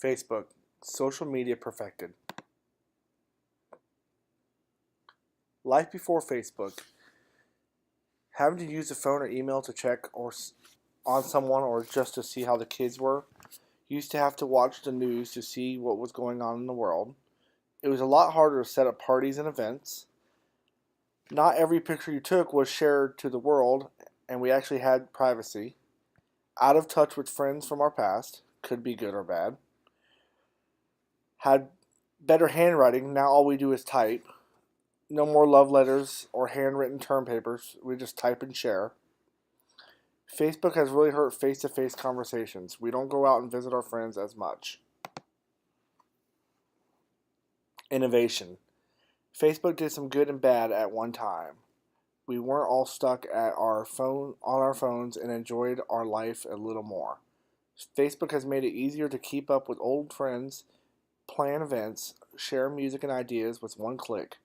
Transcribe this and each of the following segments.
Facebook, social media perfected. Life before Facebook. Having to use a phone or email to check on someone or just to see how the kids were. Used to have to watch the news to see what was going on in the world. It was a lot harder to set up parties and events. Not every picture you took was shared to the world, and we actually had privacy. Out of touch with friends from our past, could be good or bad. Had better handwriting, now all we do is type. No more love letters or handwritten term papers, we just type and share. Facebook has really hurt face to face conversations. We don't go out and visit our friends as much. Innovation. Facebook did some good and bad at one time. We weren't all stuck at our phones and enjoyed our life a little more. Facebook has made it easier to keep up with old friends, plan events, share music and ideas with one click.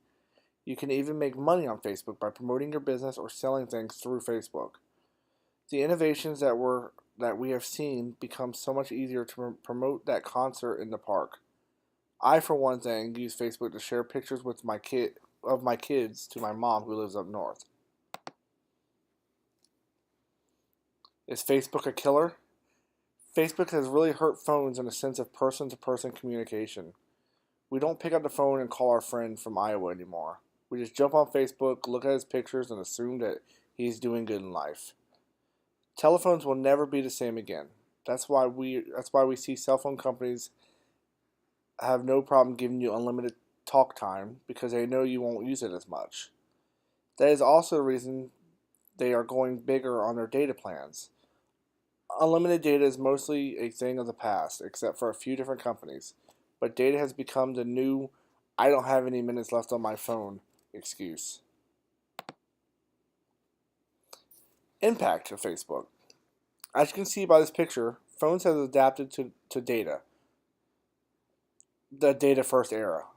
You can even make money on Facebook by promoting your business or selling things through Facebook. The innovations that we have seen become so much easier to promote that concert in the park. I, for one thing, use Facebook to share pictures with my kids to my mom who lives up north. Is Facebook a killer? Facebook has really hurt phones in a sense of person-to-person communication. We don't pick up the phone and call our friend from Iowa anymore. We just jump on Facebook, look at his pictures, and assume that he's doing good in life. Telephones will never be the same again. That's why we see cell phone companies have no problem giving you unlimited talk time because they know you won't use it as much. That is also the reason they are going bigger on their data plans. Unlimited data is mostly a thing of the past, except for a few different companies. But data has become the new "I don't have any minutes left on my phone" excuse. Impact of Facebook. As you can see by this picture, phones have adapted to data, the data first era.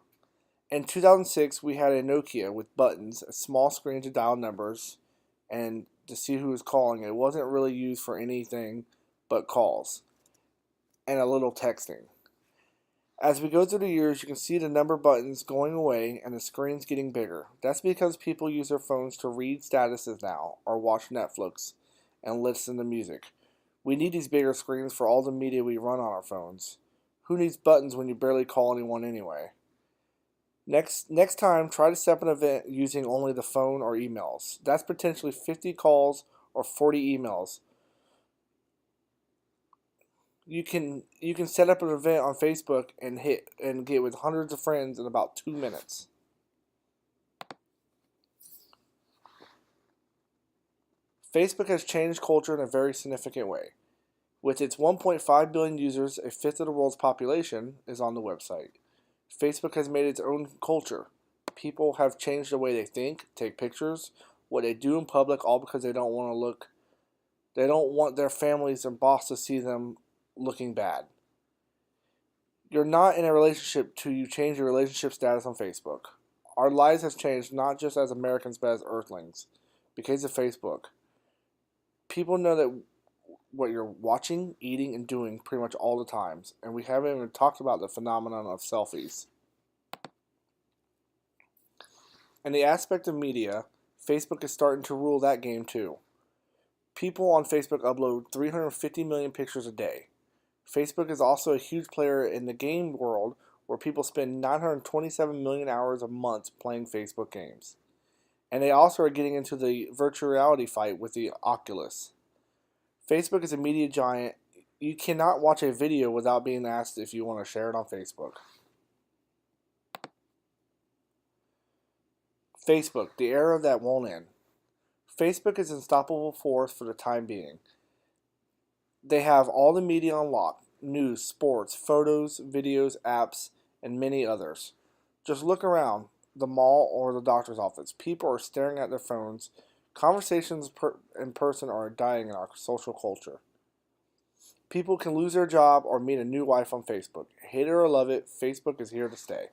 In 2006, we had a Nokia with buttons, a small screen to dial numbers, and to see who was calling. It wasn't really used for anything but calls and a little texting. As we go through the years, you can see the number buttons going away and the screens getting bigger. That's because people use their phones to read statuses now, or watch Netflix, and listen to music. We need these bigger screens for all the media we run on our phones. Who needs buttons when you barely call anyone anyway? Next time, try to set up an event using only the phone or emails. That's potentially 50 calls or 40 emails. You can set up an event on Facebook and get with hundreds of friends in about 2 minutes. Facebook has changed culture in a very significant way. With its 1.5 billion users, a fifth of the world's population is on the website. Facebook has made its own culture. People have changed the way they think, take pictures, what they do in public, all because they don't want their families and boss to see them looking bad. You're not in a relationship till you change your relationship status on Facebook. Our lives have changed not just as Americans but as Earthlings because of Facebook. People know that what you're watching, eating, and doing pretty much all the times, and we haven't even talked about the phenomenon of selfies. In the aspect of media, Facebook is starting to rule that game too. People on Facebook upload 350 million pictures a day. Facebook is also a huge player in the game world where people spend 927 million hours a month playing Facebook games. And they also are getting into the virtual reality fight with the Oculus. Facebook is a media giant. You cannot watch a video without being asked if you want to share it on Facebook. Facebook, the era that won't end. Facebook is an unstoppable force for the time being. They have all the media on lock: news, sports, photos, videos, apps, and many others. Just look around the mall or the doctor's office. People are staring at their phones. Conversations in person are dying in our social culture. People can lose their job or meet a new wife on Facebook. Hate it or love it, Facebook is here to stay.